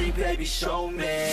body, baby, show me.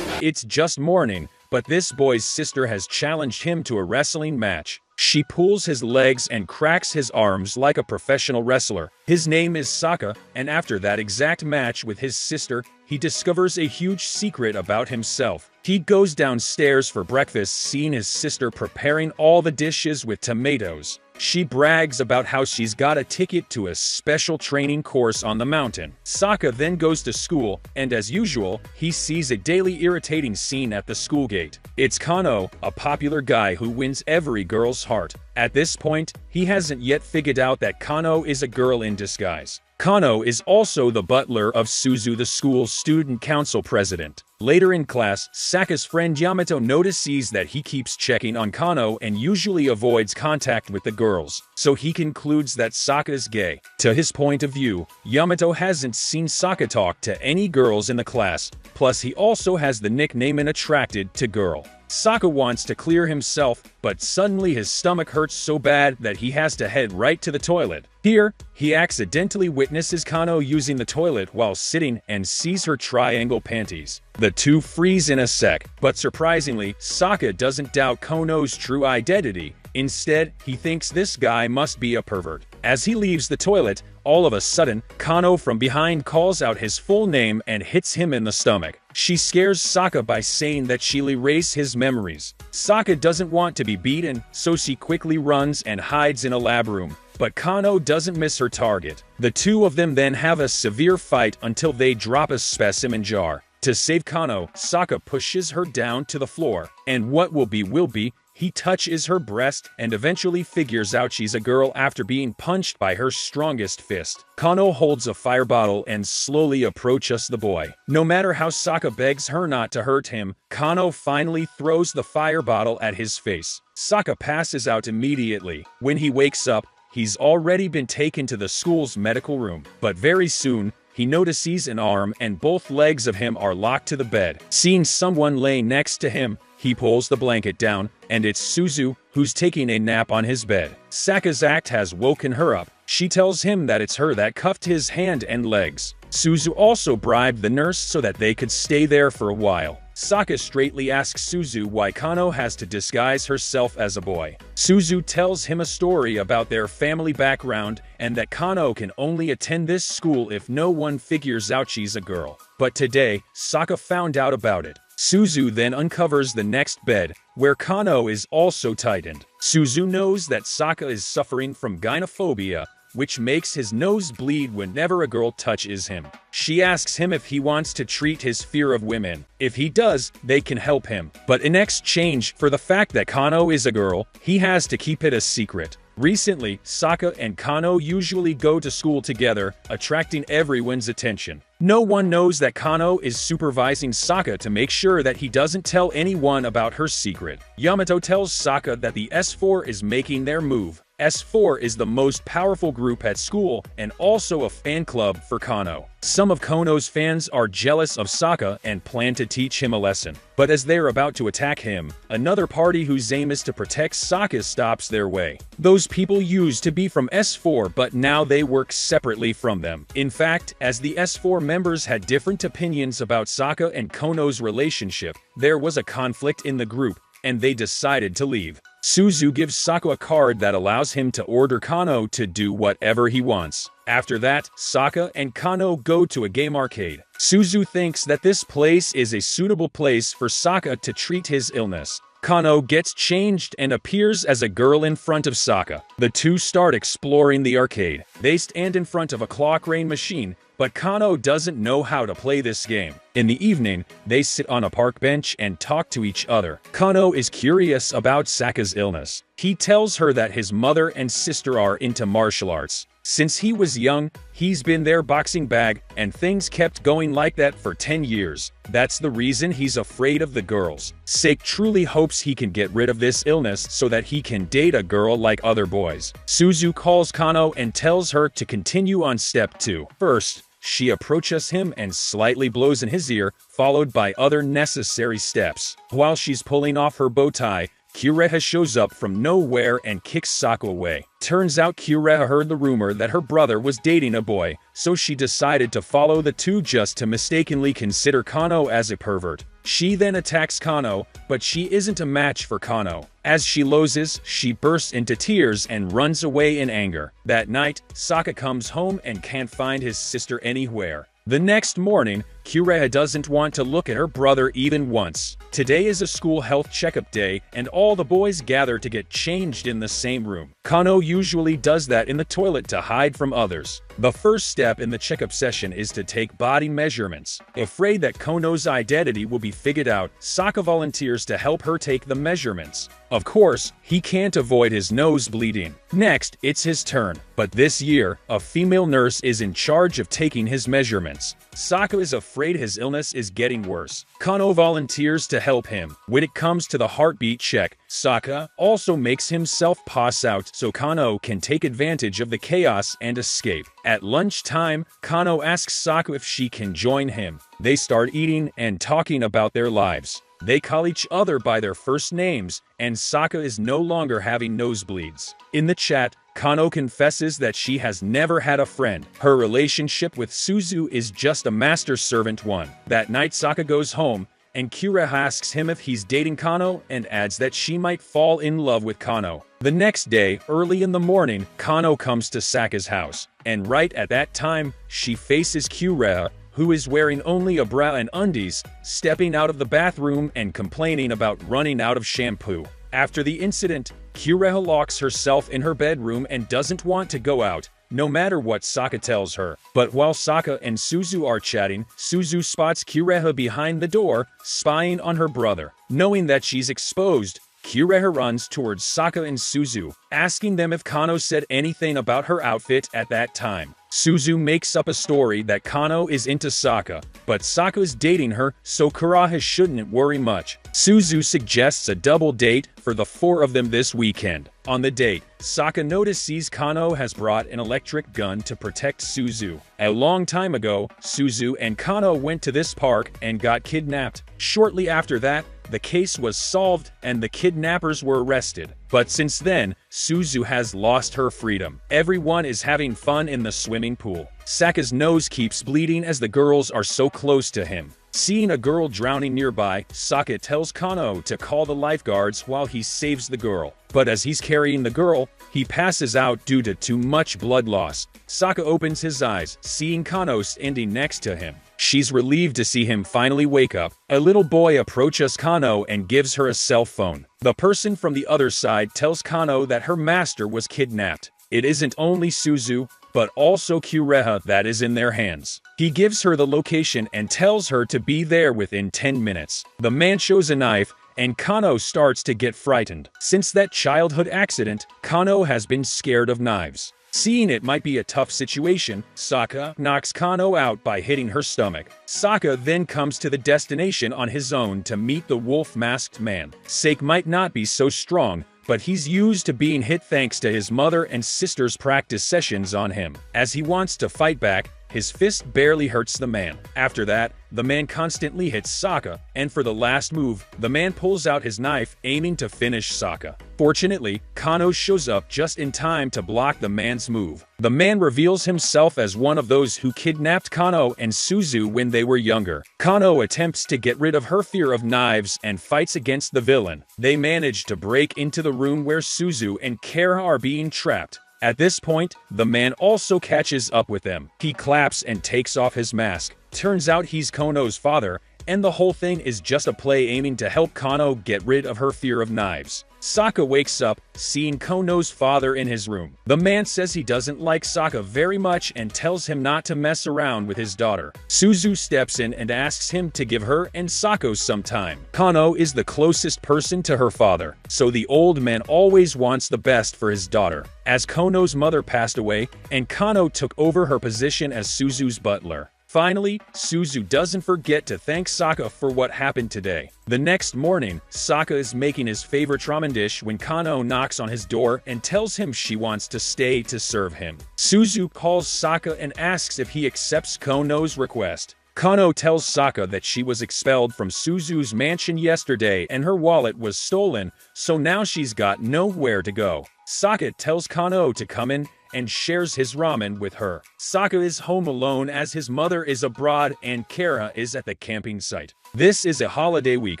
It's just morning, but this boy's sister has challenged him to a wrestling match. She pulls his legs and cracks his arms like a professional wrestler. His name is Saka, and after that exact match with his sister, he discovers a huge secret about himself. He goes downstairs for breakfast, seeing his sister preparing all the dishes with tomatoes. She brags about how she's got a ticket to a special training course on the mountain. Saka then goes to school, and as usual, he sees a daily irritating scene at the school gate. It's Kano, a popular guy who wins every girl's heart. At this point, he hasn't yet figured out that Kano is a girl in disguise. Kano is also the butler of Suzu, the school's student council president. Later in class, Saka's friend Yamato notices that he keeps checking on Kano and usually avoids contact with the girls, so he concludes that Saka is gay. To his point of view, Yamato hasn't seen Saka talk to any girls in the class, plus he also has the nickname and attracted to girl. Saka wants to clear himself, but suddenly his stomach hurts so bad that he has to head right to the toilet. Here, he accidentally witnesses Kano using the toilet while sitting and sees her triangle panties. The two freeze in a sec, but surprisingly, Saka doesn't doubt Kano's true identity. Instead, he thinks this guy must be a pervert. As he leaves the toilet, all of a sudden, Kano from behind calls out his full name and hits him in the stomach. She scares Saka by saying that she'll erase his memories. Saka doesn't want to be beaten, so she quickly runs and hides in a lab room. But Kano doesn't miss her target. The two of them then have a severe fight until they drop a specimen jar. To save Kano, Saka pushes her down to the floor, and what will be, he touches her breast and eventually figures out she's a girl after being punched by her strongest fist. Kano holds a fire bottle and slowly approaches the boy. No matter how Saka begs her not to hurt him, Kano finally throws the fire bottle at his face. Saka passes out immediately. When he wakes up, he's already been taken to the school's medical room, but very soon, he notices an arm and both legs of him are locked to the bed. Seeing someone laying next to him, he pulls the blanket down, and it's Suzu, who's taking a nap on his bed. Saka's act has woken her up. She tells him that it's her that cuffed his hand and legs. Suzu also bribed the nurse so that they could stay there for a while. Saka straightly asks Suzu why Kano has to disguise herself as a boy. Suzu tells him a story about their family background and that Kano can only attend this school if no one figures out she's a girl. But today, Saka found out about it. Suzu then uncovers the next bed, where Kano is also tightened. Suzu knows that Saka is suffering from gynophobia, which makes his nose bleed whenever a girl touches him. She asks him if he wants to treat his fear of women. If he does, they can help him. But in exchange for the fact that Kano is a girl, he has to keep it a secret. Recently, Saka and Kano usually go to school together, attracting everyone's attention. No one knows that Kano is supervising Saka to make sure that he doesn't tell anyone about her secret. Yamato tells Saka that the S4 is making their move. S4 is the most powerful group at school and also a fan club for Kano. Some of Kano's fans are jealous of Saka and plan to teach him a lesson. But as they're about to attack him, another party whose aim is to protect Saka stops their way. Those people used to be from S4, but now they work separately from them. In fact, as the S4 members had different opinions about Saka and Kano's relationship, there was a conflict in the group, and they decided to leave. Suzu gives Saka a card that allows him to order Kano to do whatever he wants. After that, Saka and Kano go to a game arcade. Suzu thinks that this place is a suitable place for Saka to treat his illness. Kano gets changed and appears as a girl in front of Saka. The two start exploring the arcade. They stand in front of a claw crane machine, but Kano doesn't know how to play this game. In the evening, they sit on a park bench and talk to each other. Kano is curious about Saka's illness. He tells her that his mother and sister are into martial arts. Since he was young, he's been their boxing bag, and things kept going like that for 10 years. That's the reason he's afraid of the girls. Sake truly hopes he can get rid of this illness so that he can date a girl like other boys. Suzu calls Kano and tells her to continue on step 2. First, she approaches him and slightly blows in his ear, followed by other necessary steps. While she's pulling off her bow tie, Kureha shows up from nowhere and kicks Saka away. Turns out Kureha heard the rumor that her brother was dating a boy, so she decided to follow the two just to mistakenly consider Kano as a pervert. She then attacks Kano, but she isn't a match for Kano. As she loses, she bursts into tears and runs away in anger. That night, Saka comes home and can't find his sister anywhere. The next morning, Kureha doesn't want to look at her brother even once. Today is a school health checkup day, and all the boys gather to get changed in the same room. Kano usually does that in the toilet to hide from others. The first step in the checkup session is to take body measurements. Afraid that Kano's identity will be figured out, Saka volunteers to help her take the measurements. Of course, he can't avoid his nose bleeding. Next, it's his turn, but this year, a female nurse is in charge of taking his measurements. Saka is afraid his illness is getting worse. Kano volunteers to help him. When it comes to the heartbeat check, Saka also makes himself pass out so Kano can take advantage of the chaos and escape. At lunchtime, Kano asks Saka if she can join him. They start eating and talking about their lives. They call each other by their first names, and Saka is no longer having nosebleeds. In the chat, Kano confesses that she has never had a friend. Her relationship with Suzu is just a master servant one. That night, Saka goes home, and Kureha asks him if he's dating Kano and adds that she might fall in love with Kano. The next day, early in the morning, Kano comes to Saka's house, and right at that time, she faces Kureha, who is wearing only a bra and undies, stepping out of the bathroom and complaining about running out of shampoo. After the incident, Kureha locks herself in her bedroom and doesn't want to go out, no matter what Saka tells her. But while Saka and Suzu are chatting, Suzu spots Kureha behind the door, spying on her brother. Knowing that she's exposed, Kureha runs towards Saka and Suzu, asking them if Kano said anything about her outfit at that time. Suzu makes up a story that Kano is into Saka, but Saka is dating her, so Kureha shouldn't worry much. Suzu suggests a double date for the four of them this weekend. On the date, Saka notices Kano has brought an electric gun to protect Suzu. A long time ago, Suzu and Kano went to this park and got kidnapped. Shortly after that, the case was solved and the kidnappers were arrested. But since then, Suzu has lost her freedom. Everyone is having fun in the swimming pool. Saka's nose keeps bleeding as the girls are so close to him. Seeing a girl drowning nearby, Saka tells Kano to call the lifeguards while he saves the girl. But as he's carrying the girl, he passes out due to too much blood loss. Saka opens his eyes, seeing Kano standing next to him. She's relieved to see him finally wake up. A little boy approaches Kano and gives her a cell phone. The person from the other side tells Kano that her master was kidnapped. It isn't only Suzu, but also Kureha that is in their hands. He gives her the location and tells her to be there within 10 minutes. The man shows a knife, and Kano starts to get frightened. Since that childhood accident, Kano has been scared of knives. Seeing it might be a tough situation, Saka knocks Kano out by hitting her stomach. Saka then comes to the destination on his own to meet the wolf-masked man. Sake might not be so strong, but he's used to being hit thanks to his mother and sister's practice sessions on him. As he wants to fight back, his fist barely hurts the man. After that, the man constantly hits Saka, and for the last move, the man pulls out his knife, aiming to finish Saka. Fortunately, Kano shows up just in time to block the man's move. The man reveals himself as one of those who kidnapped Kano and Suzu when they were younger. Kano attempts to get rid of her fear of knives and fights against the villain. They manage to break into the room where Suzu and Kara are being trapped. At this point, the man also catches up with them. He claps and takes off his mask. Turns out he's Kano's father, and the whole thing is just a play aiming to help Kano get rid of her fear of knives. Saka wakes up, seeing Kano's father in his room. The man says he doesn't like Saka very much and tells him not to mess around with his daughter. Suzu steps in and asks him to give her and Sako some time. Kano is the closest person to her father, so the old man always wants the best for his daughter. As Kano's mother passed away, and Kano took over her position as Suzu's butler. Finally, Suzu doesn't forget to thank Saka for what happened today. The next morning, Saka is making his favorite ramen dish when Kano knocks on his door and tells him she wants to stay to serve him. Suzu calls Saka and asks if he accepts Kano's request. Kano tells Saka that she was expelled from Suzu's mansion yesterday and her wallet was stolen, so now she's got nowhere to go. Saka tells Kano to come in and shares his ramen with her. Saka is home alone as his mother is abroad and Kara is at the camping site. This is a holiday week,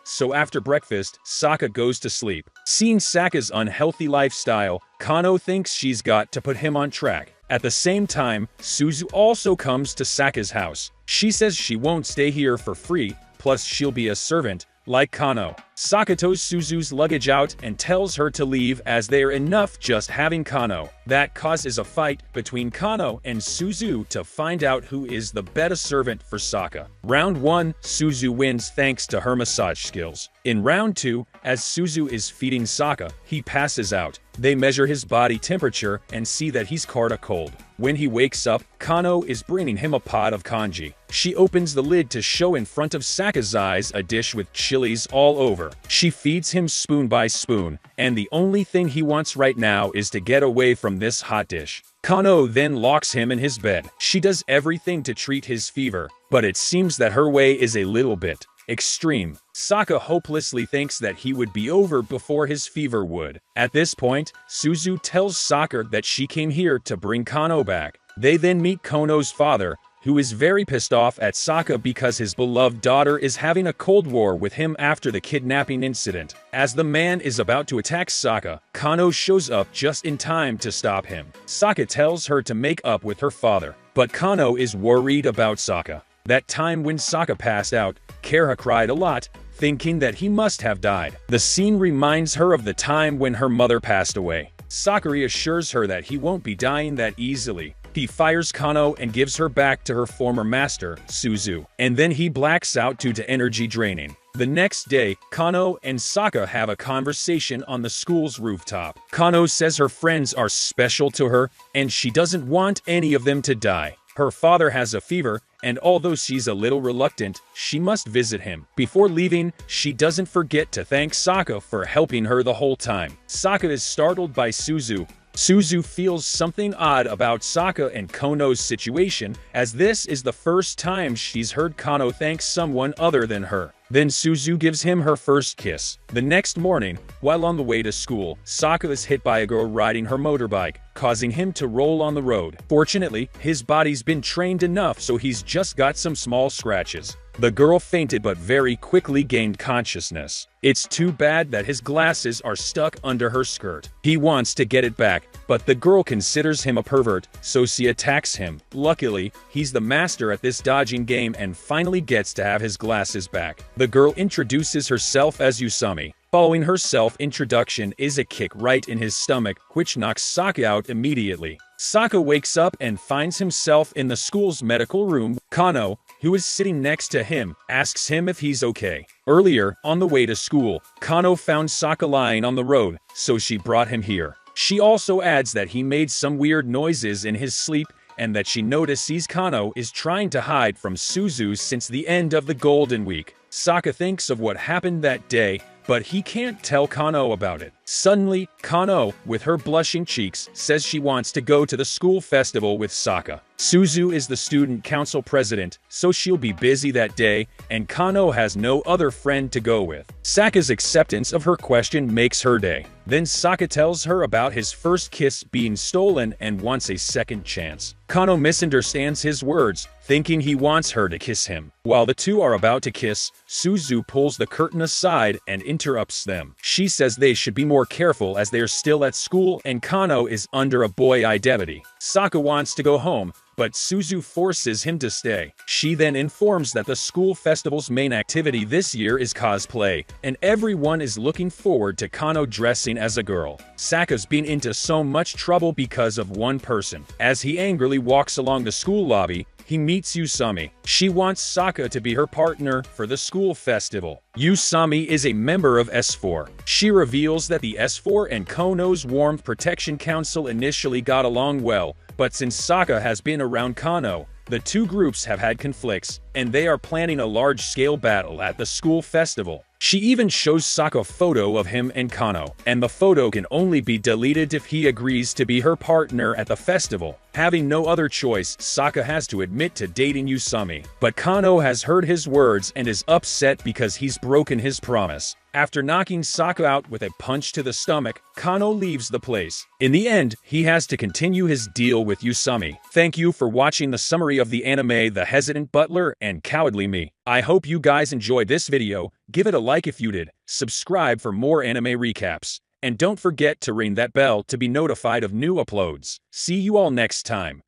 so after breakfast, Saka goes to sleep. Seeing Saka's unhealthy lifestyle, Kano thinks she's got to put him on track. At the same time, Suzu also comes to Saka's house. She says she won't stay here for free, plus she'll be a servant, like Kano. Saka tows Suzu's luggage out and tells her to leave as they're enough just having Kano. That causes a fight between Kano and Suzu to find out who is the better servant for Saka. Round 1, Suzu wins thanks to her massage skills. In round 2, as Suzu is feeding Saka, he passes out. They measure his body temperature and see that he's caught a cold. When he wakes up, Kano is bringing him a pot of congee. She opens the lid to show in front of Saka's eyes a dish with chilies all over. She feeds him spoon by spoon, and the only thing he wants right now is to get away from this hot dish. Kano then locks him in his bed. She does everything to treat his fever, but it seems that her way is a little bit extreme. Saka hopelessly thinks that he would be over before his fever would. At this point, Suzu tells Saka that she came here to bring Kano back. They then meet Kono's father, who is very pissed off at Saka because his beloved daughter is having a cold war with him after the kidnapping incident. As the man is about to attack Saka, Kano shows up just in time to stop him. Saka tells her to make up with her father, but Kano is worried about Saka. That time when Saka passed out, Kara cried a lot, thinking that he must have died. The scene reminds her of the time when her mother passed away. Saka assures her that he won't be dying that easily. He fires Kano and gives her back to her former master, Suzu, and then he blacks out due to energy draining. The next day, Kano and Saka have a conversation on the school's rooftop. Kano says her friends are special to her, and she doesn't want any of them to die. Her father has a fever, and although she's a little reluctant, she must visit him. Before leaving, she doesn't forget to thank Saka for helping her the whole time. Saka is startled by Suzu. Suzu feels something odd about Saka and Kono's situation, as this is the first time she's heard Kano thank someone other than her. Then Suzu gives him her first kiss. The next morning, while on the way to school, Saka is hit by a girl riding her motorbike, causing him to roll on the road. Fortunately, his body's been trained enough so he's just got some small scratches. The girl fainted but very quickly gained consciousness. It's too bad that his glasses are stuck under her skirt. He wants to get it back, but the girl considers him a pervert, so she attacks him. Luckily, he's the master at this dodging game and finally gets to have his glasses back. The girl introduces herself as Usami. Following her self-introduction is a kick right in his stomach, which knocks Saka out immediately. Saka wakes up and finds himself in the school's medical room. Kano, who is sitting next to him, asks him if he's okay. Earlier, on the way to school, Kano found Saka lying on the road, so she brought him here. She also adds that he made some weird noises in his sleep and that she notices Kano is trying to hide from Suzu since the end of the Golden Week. Saka thinks of what happened that day, but he can't tell Kano about it. Suddenly, Kano, with her blushing cheeks, says she wants to go to the school festival with Saka. Suzu is the student council president, so she'll be busy that day, and Kano has no other friend to go with. Saka's acceptance of her question makes her day. Then Saka tells her about his first kiss being stolen and wants a second chance. Kano misunderstands his words, thinking he wants her to kiss him. While the two are about to kiss, Suzu pulls the curtain aside and interrupts them. She says they should be more careful as they are still at school and Kano is under a boy identity. Saka wants to go home, but Suzu forces him to stay. She then informs that the school festival's main activity this year is cosplay, and everyone is looking forward to Kano dressing as a girl. Saka's been into so much trouble because of one person. As he angrily walks along the school lobby, he meets Usami. She wants Saka to be her partner for the school festival. Usami is a member of S4. She reveals that the S4 and Kono's Warmth Protection Council initially got along well, but since Saka has been around Kano, the two groups have had conflicts, and they are planning a large-scale battle at the school festival. She even shows Sokka a photo of him and Kano, and the photo can only be deleted if he agrees to be her partner at the festival. Having no other choice, Sokka has to admit to dating Usami. But Kano has heard his words and is upset because he's broken his promise. After knocking Sokka out with a punch to the stomach, Kano leaves the place. In the end, he has to continue his deal with Usami. Thank you for watching the summary of the anime The Hesitant Butler and Cowardly Me. I hope you guys enjoyed this video. Give it a like if you did, subscribe for more anime recaps, and don't forget to ring that bell to be notified of new uploads. See you all next time.